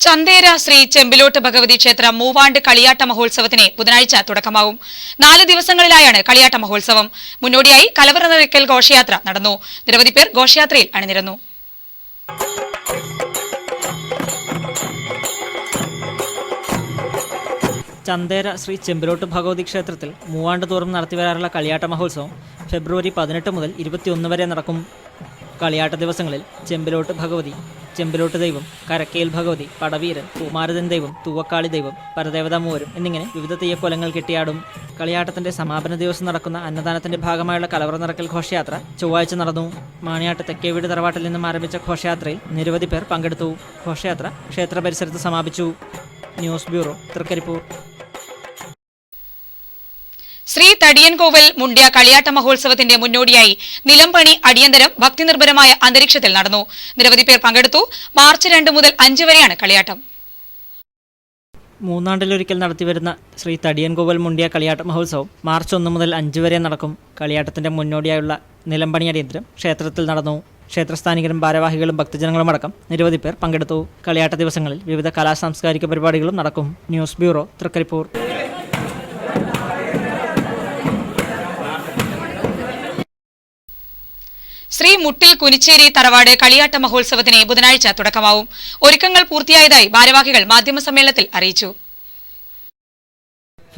ചന്തേര ശ്രീ ചെമ്പിലോട്ട് ഭഗവതി ക്ഷേത്രം മൂവാണ്ട് കളിയാട്ട മഹോത്സവത്തിന് ബുധനാഴ്ച തുടക്കമാവും. 4 ദിവസങ്ങളിലായാണ് കളിയാട്ട മഹോത്സവം. മുന്നോടിയായി കലവറ നിറയ്ക്കൽ ഘോഷയാത്ര നടന്നു. നിരവധി പേർ ഘോഷയാത്രയിൽ അണിനിരന്നു. ചന്തേര ശ്രീ ചെമ്പിലോട്ട് ഭഗവതി ക്ഷേത്രത്തിൽ മൂവാണ്ട് തോറും നടത്തിവരാറുള്ള കളിയാട്ട മഹോത്സവം ഫെബ്രുവരി 18 മുതൽ 21 വരെ നടക്കും. കളിയാട്ട ദിവസങ്ങളിൽ ചെമ്പിലോട്ട് ഭഗവതി, ചെമ്പിലോട്ട് ദൈവം, കരക്കയിൽ ഭഗവതി, പടവീരൻ, കുമാരതൻ ദൈവം, തൂവക്കാളി ദൈവം, പരദേവതാ മൂവരും എന്നിങ്ങനെ വിവിധ തെയ്യക്കോലങ്ങൾ കെട്ടിയാടും. കളിയാട്ടത്തിന്റെ സമാപന ദിവസം നടക്കുന്ന അന്നദാനത്തിന്റെ ഭാഗമായുള്ള കലവറ നിറക്കൽ ഘോഷയാത്ര ചൊവ്വാഴ്ച നടന്നു. മാണിയാട്ട് തെക്കേവീട് തറവാട്ടിൽ നിന്നും ആരംഭിച്ച ഘോഷയാത്രയിൽ നിരവധി പേർ പങ്കെടുത്തു. ഘോഷയാത്ര ക്ഷേത്ര പരിസരത്ത് സമാപിച്ചു. News bureau, Trikaripur. ശ്രീ തടിയൻകോവൽ മുണ്ട്യ കളിയാട്ട മഹോത്സവത്തിന്റെ മുന്നോടിയായി നിലംപണി അടിയന്തരം ഭക്തിനിർഭരമായ അന്തരീക്ഷത്തിൽ നടന്നു. നിരവധി പേർ പങ്കെടുത്തു. മാർച്ച് 2 മുതൽ 5 വരെയാണ് കളിയാട്ടം. മൂന്നാണ്ടിലൊരിക്കൽ നടത്തിവരുന്ന ശ്രീ തടിയൻകോവൽ മുണ്ട്യ കളിയാട്ട മഹോത്സവം മാർച്ച് 1 മുതൽ 5 വരെ നടക്കും. കളിയാട്ടത്തിന്റെ മുന്നോടിയായുള്ള നിലംപണി അടിയന്തരം ക്ഷേത്രത്തിൽ നടന്നു. ക്ഷേത്രസ്ഥാനികരും ഭാരവാഹികളും ഭക്തജനങ്ങളും അടക്കം നിരവധി പേർ പങ്കെടുത്തു. കളിയാട്ട ദിവസങ്ങളിൽ വിവിധ കലാസാംസ്കാരിക പരിപാടികളും നടക്കും. News bureau, Trikaripur. ശ്രീ മുട്ടിൽ കുനിച്ചേരി തറവാട് കളിയാട്ട മഹോത്സവത്തിന് ബുധനാഴ്ച തുടക്കമാവും. ഒരുക്കങ്ങൾ പൂർത്തിയായതായി ഭാരവാഹികൾ മാധ്യമസമ്മേളനത്തിൽ അറിയിച്ചു.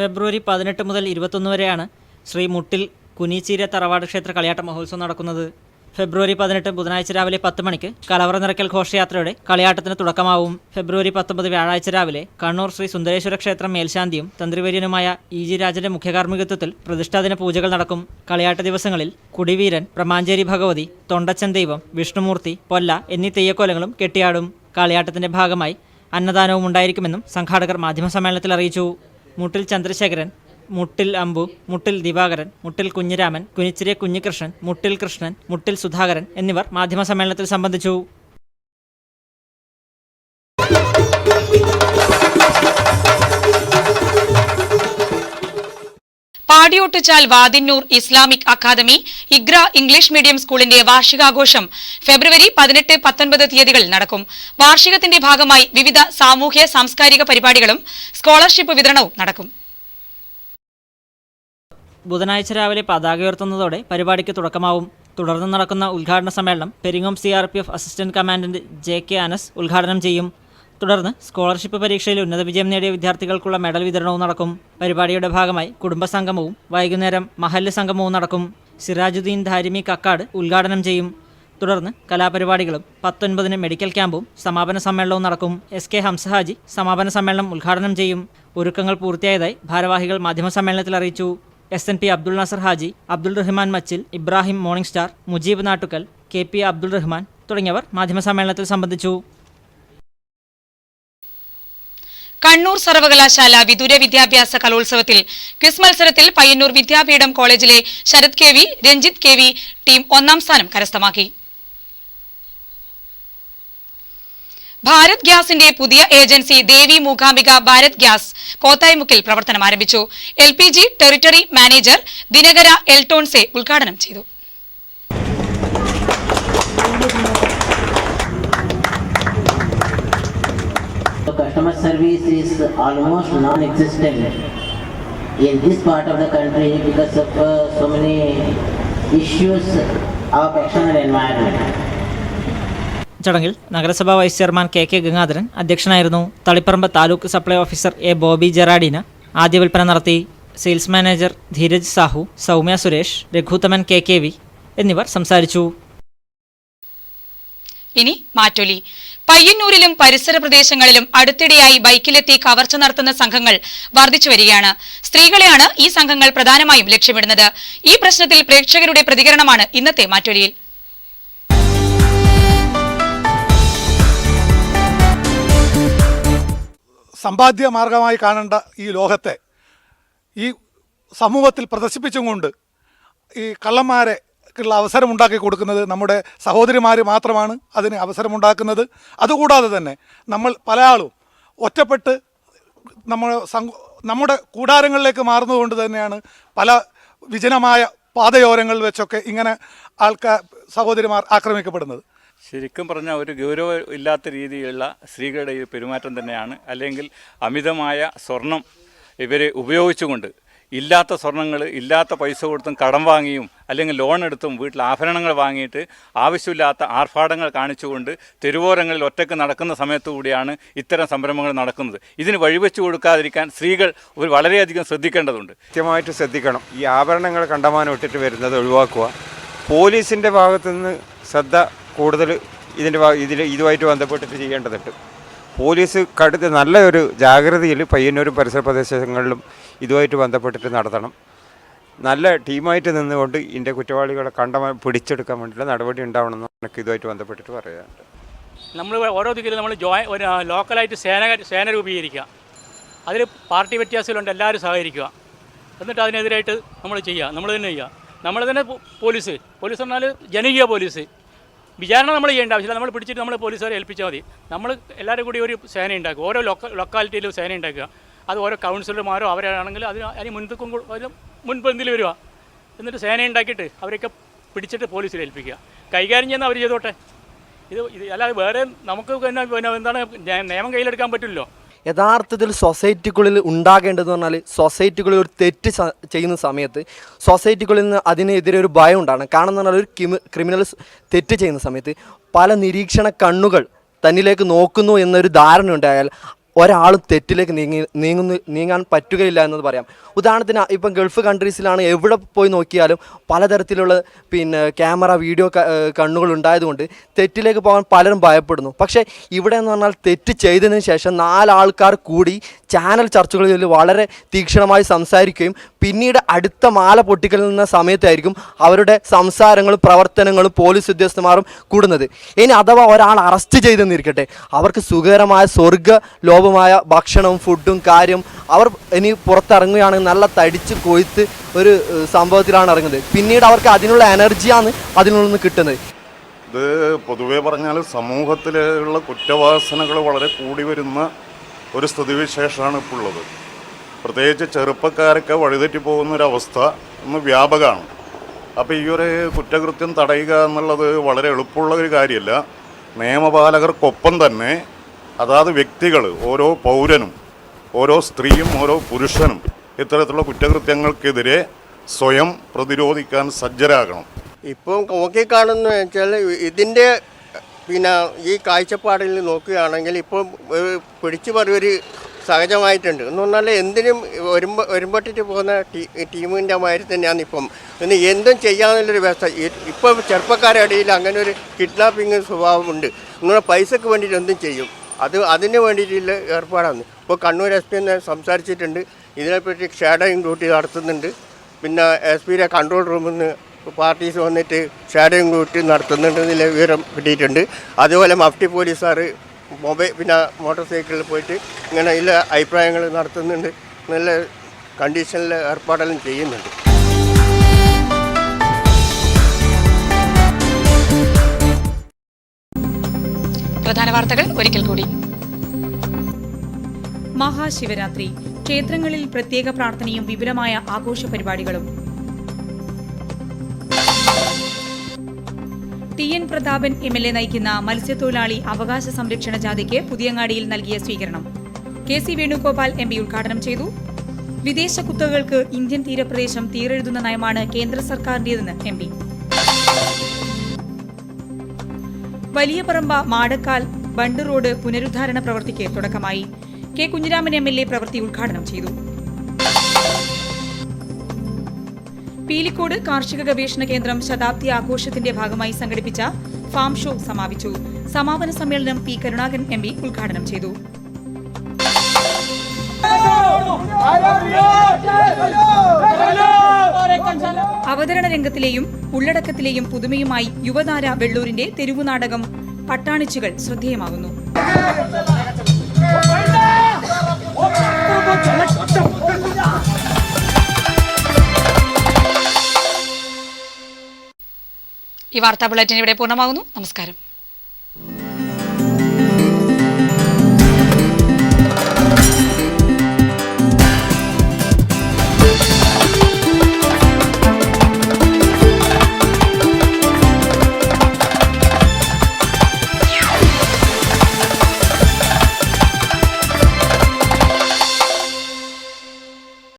ഫെബ്രുവരി 18 മുതൽ 21 വരെയാണ് ശ്രീ മുട്ടിൽ കുനിച്ചേരി തറവാട് ക്ഷേത്ര കളിയാട്ട മഹോത്സവം നടക്കുന്നത്. ഫെബ്രുവരി 18 ബുധനാഴ്ച രാവിലെ 10 മണിക്ക് കലവറ നിറയ്ക്കൽ ഘോഷയാത്രയുടെ കളിയാട്ടത്തിന് തുടക്കമാവും. ഫെബ്രുവരി 19 വ്യാഴാഴ്ച രാവിലെ കണ്ണൂർ ശ്രീ സുന്ദരേശ്വര ക്ഷേത്രം മേൽശാന്തിയും തന്ത്രിവര്യനുമായ EG രാജന്റെ മുഖ്യകാർമ്മികത്വത്തിൽ പ്രതിഷ്ഠാദിന പൂജകൾ നടക്കും. കളിയാട്ട ദിവസങ്ങളിൽ കുടിവീരൻ, പ്രമാഞ്ചേരി ഭഗവതി, തൊണ്ടച്ചൻ ദൈവം, വിഷ്ണുമൂർത്തി, പൊല്ല എന്നീ തെയ്യക്കോലങ്ങളും കെട്ടിയാടും. കളിയാട്ടത്തിന്റെ ഭാഗമായി അന്നദാനവും ഉണ്ടായിരിക്കുമെന്നും സംഘാടകർ മാധ്യമസമ്മേളനത്തിൽ അറിയിച്ചു. മുട്ടിൽ ചന്ദ്രശേഖരൻ, മുട്ടിൽ അമ്പു, മുട്ടിൽ ദിവാകരൻ, മുട്ടിൽ കുഞ്ഞിരാമൻ, കുനിച്ചിരി കുഞ്ഞികൃഷ്ണൻ, മുട്ടിൽ കൃഷ്ണൻ, മുട്ടിൽ സുധാകരൻ എന്നിവർ മാധ്യമസമ്മേളനത്തിൽ സംബന്ധിച്ചു. Padiyottuchal Vadinnur Islamic academy Iqra English medium സ്കൂളിന്റെ വാർഷികാഘോഷം ഫെബ്രുവരി 18-19 തീയതികളിൽ നടക്കും. വാർഷികത്തിന്റെ ഭാഗമായി വിവിധ സാമൂഹ്യ സാംസ്കാരിക പരിപാടികളും സ്കോളർഷിപ്പ് വിതരണവും നടക്കും. ബുധനാഴ്ച രാവിലെ പതാക ഉയർത്തുന്നതോടെ പരിപാടിക്ക് തുടക്കമാവും. തുടർന്ന് നടക്കുന്ന ഉദ്ഘാടന സമ്മേളനം Peringome CRPF assistant commandant JK Anas ഉദ്ഘാടനം ചെയ്യും. തുടർന്ന് സ്കോളർഷിപ്പ് പരീക്ഷയിൽ ഉന്നത വിജയം നേടിയ വിദ്യാർത്ഥികൾക്കുള്ള മെഡൽ വിതരണവും നടക്കും. പരിപാടിയുടെ ഭാഗമായി കുടുംബസംഗമവും വൈകുന്നേരം മഹല്ല് സംഗമവും നടക്കും. സിറാജുദ്ദീൻ ധാരിമി കക്കാട് ഉദ്ഘാടനം ചെയ്യും. തുടർന്ന് കലാപരിപാടികളും 19 മെഡിക്കൽ ക്യാമ്പും സമാപന സമ്മേളനവും നടക്കും. SK ഹംസഹാജി സമാപന സമ്മേളനം ഉദ്ഘാടനം ചെയ്യും. ഒരുക്കങ്ങൾ പൂർത്തിയായതായി ഭാരവാഹികൾ മാധ്യമസമ്മേളനത്തിൽ അറിയിച്ചു. SNP Abdul Nasser Haji, Abdul Rahman Machil, Ibrahim morning star, Mujeeb Nattukkal, KP Abdul Rahman തുടങ്ങിയവർ മാധ്യമസമ്മേളനത്തിൽ സംബന്ധിച്ചു. കണ്ണൂർ സർവകലാശാല വിദൂര വിദ്യാഭ്യാസ കലോത്സവത്തിൽ ക്വിസ് മത്സരത്തിൽ പയ്യന്നൂർ വിദ്യാപീഠം കോളേജിലെ Sarath KV, Ranjith KV team 1ാം സ്ഥാനം കരസ്ഥമാക്കി. ഭാരത് ഗ്യാസിന്റെ പുതിയ ഏജൻസി ദേവി മൂകാംബിക ഭാരത് ഗ്യാസ് കോത്തായിമുക്കിൽ പ്രവർത്തനം ആരംഭിച്ചു. LPG ടെറിട്ടറി മാനേജർ ദിനകര എൽട്ടോൺസെ ഉദ്ഘാടനം ചെയ്തു. Customer service is almost non-existent in this part of the country because of so many issues of external environment. ചടങ്ങിൽ നഗരസഭാ വൈസ് ചെയർമാൻ KK ഗംഗാധരൻ അധ്യക്ഷനായിരുന്നു. Taliparamba taluk supply officer A. Bobby Gerardine ആദ്യ വിൽപ്പന നടത്തി. Sales manager Dheeraj Sahu, Soumya Suresh, Raghuthaman KKV എന്നിവർ സംസാരിച്ചു. ഇനി മാറ്റൊലി. പയ്യന്നൂരിലും പരിസര പ്രദേശങ്ങളിലും അടുത്തിടെയായി ബൈക്കിലെത്തി കവർച്ച നടത്തുന്ന സംഘങ്ങൾ വർദ്ധിച്ചു വരികയാണ്. സ്ത്രീകളെയാണ് ഈ സംഘങ്ങൾ പ്രധാനമായും ലക്ഷ്യമിടുന്നത്. ഈ പ്രശ്നത്തിൽ പ്രേക്ഷകരുടെ പ്രതികരണമാണ് ഇന്നത്തെ മാറ്റൊലിയിൽ. സമ്പാദ്യ മാർഗമായി കാണേണ്ട ഈ ലോകത്തെ ഈ സമൂഹത്തിൽ പ്രദർശിപ്പിച്ചും കൊണ്ട് ഈ കള്ളന്മാരെക്കുള്ള അവസരമുണ്ടാക്കി കൊടുക്കുന്നത് നമ്മുടെ സഹോദരിമാർ മാത്രമാണ് അതിന് അവസരമുണ്ടാക്കുന്നത്. അതുകൂടാതെ തന്നെ നമ്മൾ പല ആളും ഒറ്റപ്പെട്ട് നമ്മുടെ കൂടാരങ്ങളിലേക്ക് മാറുന്നതുകൊണ്ട് തന്നെയാണ് പല വിജനമായ പാതയോരങ്ങളിൽ വെച്ചൊക്കെ ഇങ്ങനെ സഹോദരിമാർ ആക്രമിക്കപ്പെടുന്നത്. ശരിക്കും പറഞ്ഞാൽ ഒരു ഗൗരവം ഇല്ലാത്ത രീതിയിലുള്ള സ്ത്രീകളുടെ ഈ പെരുമാറ്റം തന്നെയാണ്. അല്ലെങ്കിൽ അമിതമായ സ്വർണം ഇവർ ഉപയോഗിച്ചുകൊണ്ട് ഇല്ലാത്ത സ്വർണ്ണങ്ങൾ ഇല്ലാത്ത പൈസ കൊടുത്തും കടം വാങ്ങിയും അല്ലെങ്കിൽ ലോൺ എടുത്തും വീട്ടിൽ ആഭരണങ്ങൾ വാങ്ങിയിട്ട് ആവശ്യമില്ലാത്ത ആർഭാടങ്ങൾ കാണിച്ചുകൊണ്ട് തെരുവോരങ്ങളിൽ ഒറ്റയ്ക്ക് നടക്കുന്ന സമയത്തു കൂടിയാണ് ഇത്തരം സംരംഭങ്ങൾ നടക്കുന്നത്. ഇതിന് വഴിവെച്ചു കൊടുക്കാതിരിക്കാൻ സ്ത്രീകൾ വളരെയധികം ശ്രദ്ധിക്കേണ്ടതുണ്ട്. കൃത്യമായിട്ട് ശ്രദ്ധിക്കണം. ഈ ആഭരണങ്ങൾ കണ്ടമാനം ഇട്ടിട്ട് വരുന്നത് ഒഴിവാക്കുക. പോലീസിൻ്റെ ഭാഗത്തുനിന്ന് ശ്രദ്ധ കൂടുതൽ ഇതുമായിട്ട് ബന്ധപ്പെട്ടിട്ട് ചെയ്യേണ്ടതുണ്ട്. പോലീസ് നല്ല ഒരു ജാഗ്രതയിൽ പയ്യന്നൂരും പരിസര പ്രദേശങ്ങളിലും ഇതുമായിട്ട് ബന്ധപ്പെട്ടിട്ട് നടത്തണം. നല്ല ടീമായിട്ട് നിന്നുകൊണ്ട് ഇതിൻ്റെ കുറ്റവാളികളെ പിടിച്ചെടുക്കാൻ വേണ്ടിയുള്ള നടപടി ഉണ്ടാവണമെന്ന് എനിക്ക് ഇതുമായിട്ട് ബന്ധപ്പെട്ടിട്ട് പറയാനുണ്ട്. നമ്മൾ ഓരോ ദിക്കിലും നമ്മൾ ഒരു ലോക്കലായിട്ട് സേന രൂപീകരിക്കുക. അതിൽ പാർട്ടി വ്യത്യാസങ്ങളുണ്ട്, എല്ലാവരും സഹകരിക്കുക. എന്നിട്ട് അതിനെതിരായിട്ട് നമ്മൾ ചെയ്യുക, നമ്മൾ തന്നെ ചെയ്യുക. നമ്മൾ തന്നെ പോലീസ് പറഞ്ഞാൽ ജനകീയ പോലീസ്. വിചാരണ നമ്മൾ ചെയ്യേണ്ട ആവശ്യമില്ല. നമ്മൾ പിടിച്ചിട്ട് നമ്മൾ പോലീസുകാരെ ഏൽപ്പിച്ചാൽ മതി. നമ്മൾ എല്ലാവരും കൂടി ഒരു സേന ഉണ്ടാക്കുക. ഓരോ ലൊക്കാലിറ്റിയിലും സേന ഉണ്ടാക്കുക. അത് ഓരോ കൗൺസിലർമാരോ അവരാണെങ്കിൽ അതിന് മുൻപന്തിയിൽ വരിക. എന്നിട്ട് സേന ഉണ്ടാക്കിയിട്ട് അവരൊക്കെ പിടിച്ചിട്ട് പോലീസിൽ ഏൽപ്പിക്കുക. കൈകാര്യം ചെയ്യുന്ന അവർ ചെയ്തോട്ടെ. ഇത് അല്ലാതെ വേറെ നമുക്ക് എന്താണ് നിയമം കയ്യിലെടുക്കാൻ പറ്റില്ലല്ലോ. യഥാർത്ഥത്തിൽ സൊസൈറ്റിക്കുള്ളിൽ ഉണ്ടാകേണ്ടതെന്ന് പറഞ്ഞാൽ സൊസൈറ്റിക്കുള്ളിൽ ഒരു തെറ്റ് ചെയ്യുന്ന സമയത്ത് സൊസൈറ്റിക്കുള്ളിൽ നിന്ന് അതിനെതിരെ ഒരു ഭയം ഉണ്ടാകണം. കാരണം എന്ന് പറഞ്ഞാൽ ഒരു ക്രിമിനൽ തെറ്റ് ചെയ്യുന്ന സമയത്ത് പല നിരീക്ഷണ കണ്ണുകൾ തന്നിലേക്ക് നോക്കുന്നു എന്നൊരു ധാരണ ഉണ്ടായാൽ ഒരാളും തെറ്റിലേക്ക് നീങ്ങാൻ പറ്റുകയില്ല എന്നത് പറയാം. ഉദാഹരണത്തിന് ഇപ്പം ഗൾഫ് കൺട്രീസിലാണ് എവിടെ പോയി നോക്കിയാലും പലതരത്തിലുള്ള ക്യാമറ വീഡിയോ കണ്ണുകൾ ഉണ്ടായതുകൊണ്ട് തെറ്റിലേക്ക് പോകാൻ പലരും ഭയപ്പെടുന്നു. പക്ഷേ ഇവിടെ എന്ന് പറഞ്ഞാൽ തെറ്റ് ചെയ്തതിന് ശേഷം 4 ആൾക്കാർ കൂടി ചാനൽ ചർച്ചകളിൽ വളരെ തീക്ഷണമായി സംസാരിക്കുകയും പിന്നീട് അടുത്ത മാല പൊട്ടിക്കുന്ന സമയത്തായിരിക്കും അവരുടെ സംസാരങ്ങളും പ്രവർത്തനങ്ങളും പോലീസ് ഉദ്യോഗസ്ഥന്മാരും കൂടുന്നത്. ഇനി അഥവാ ഒരാൾ അറസ്റ്റ് ചെയ്തെന്നിരിക്കട്ടെ, അവർക്ക് സുഖകരമായ സ്വർഗ്ഗ ലോപമായ ഭക്ഷണവും ഫുഡും കാര്യം അവർ ഇനി പുറത്തിറങ്ങുകയാണെങ്കിൽ നല്ല തടിച്ച് കൊയ്ത്ത് ഒരു സംഭവത്തിലാണ് ഇറങ്ങുന്നത്. പിന്നീട് അവർക്ക് അതിനുള്ള എനർജിയാണ് അതിൽ നിന്ന് കിട്ടുന്നത്. ഇത് പൊതുവെ പറഞ്ഞാൽ സമൂഹത്തിലുള്ള കുറ്റവാസനകൾ വളരെ കൂടി വരുന്ന ഒരു സ്ഥിതിവിശേഷമാണ് ഇപ്പോൾ ഉള്ളത്. പ്രത്യേകിച്ച് ചെറുപ്പക്കാരൊക്കെ വഴിതെറ്റി പോകുന്നൊരവസ്ഥ ഒന്ന് വ്യാപകമാണ്. അപ്പോൾ ഈ ഒരു കുറ്റകൃത്യം തടയുക എന്നുള്ളത് വളരെ എളുപ്പമുള്ള ഒരു കാര്യമല്ല. നിയമപാലകർക്കൊപ്പം തന്നെ അതാത് വ്യക്തികൾ, ഓരോ പൗരനും, ഓരോ സ്ത്രീയും ഓരോ പുരുഷനും ഇത്തരത്തിലുള്ള കുറ്റകൃത്യങ്ങൾക്കെതിരെ സ്വയം പ്രതിരോധിക്കാൻ സജ്ജരാകണം. ഇപ്പം നോക്കിക്കാണുന്നു വെച്ചാൽ ഇതിൻ്റെ ഈ കാഴ്ചപ്പാടിൽ നോക്കുകയാണെങ്കിൽ ഇപ്പോൾ പിടിച്ചു പറയൊരു സഹജമായിട്ടുണ്ട് എന്ന് പറഞ്ഞാൽ എന്തിനും ഒരുമ്പട്ടിട്ട് പോകുന്ന ടീമിൻ്റെ മാതിരി തന്നെയാണ് ഇപ്പം. പിന്നെ എന്തും ചെയ്യാമെന്നുള്ളൊരു വ്യവസ്ഥ. ഇപ്പം ചെറുപ്പക്കാരുടെ ഇടയിൽ അങ്ങനെ ഒരു കിഡ്നാപ്പിംഗ് സ്വഭാവമുണ്ട്. നിങ്ങൾ പൈസക്ക് വേണ്ടിയിട്ട് എന്തും ചെയ്യും. അതിന് വേണ്ടിയിട്ടുള്ള ഏർപ്പാടാണ്. ഇപ്പോൾ കണ്ണൂർ SP തന്നെ സംസാരിച്ചിട്ടുണ്ട്. ഇതിനെപ്പറ്റി ഷാഡോയിങ് ഡ്യൂട്ടി നടത്തുന്നുണ്ട്. പിന്നെ SP കൺട്രോൾ റൂമിൽ നിന്ന് പാർട്ടീസ് വന്നിട്ട് ഷാഡോയിങ് ഡ്യൂട്ടി നടത്തുന്നുണ്ടെന്നുള്ള വിവരം കിട്ടിയിട്ടുണ്ട്. അതുപോലെ മഫ്റ്റി പോലീസുകാർ മോട്ടോർ സൈക്കിളിൽ പോയിട്ട് ഇങ്ങനെ ഉള്ള അഭിപ്രായങ്ങൾ നടത്തുന്നുണ്ട്. നല്ല കണ്ടീഷനിൽ ഏർപ്പാടെല്ലാം ചെയ്യുന്നുണ്ട്. പ്രധാന വാർത്തകൾ ഒരിക്കൽ കൂടി. മഹാശിവരാത്രി, ക്ഷേത്രങ്ങളിൽ പ്രത്യേക പ്രാർത്ഥനയും വിപുലമായ ആഘോഷ പരിപാടികളും. TN പ്രതാപൻ MLA നയിക്കുന്ന മത്സ്യത്തൊഴിലാളി അവകാശ സംരക്ഷണ ജാഥയ്ക്ക് പുതിയങ്ങാടിയിൽ നൽകിയ സ്വീകരണം KC വേണുഗോപാൽ MP ഉദ്ഘാടനം ചെയ്തു. വിദേശ കുത്തകകൾക്ക് ഇന്ത്യൻ തീരപ്രദേശം തീരെഴുതുന്ന നയമാണ് കേന്ദ്ര സർക്കാരിന്റേതെന്ന് MP. വലിയ പറമ്പ മാടക്കാൽ ബണ്ട് റോഡ് പുനരുദ്ധാരണ പ്രവൃത്തിക്ക് തുടക്കമായി. K കുഞ്ഞിരാമൻ MLA പ്രവൃത്തി ഉദ്ഘാടനം ചെയ്തു. പീലിക്കോട് കാർഷിക ഗവേഷണ കേന്ദ്രം ശതാബ്ദി ആഘോഷത്തിന്റെ ഭാഗമായി സംഘടിപ്പിച്ച ഫാം ഷോ സമാപിച്ചു. സമാപന സമ്മേളനം P കരുണാകരൻ MP ഉദ്ഘാടനം ചെയ്തു. അവതരണ രംഗത്തിലെയും ഉള്ളടക്കത്തിലെയും പുതുമയുമായി യുവതാര വെള്ളൂരിന്റെ തെരുവുനാടകം പട്ടാണിച്ചുകൾ ശ്രദ്ധേയമാകുന്നു. ഈ വാർത്താ ബുള്ളറ്റിൻ ഇവിടെ പൂർണ്ണമാകുന്നു. നമസ്കാരം.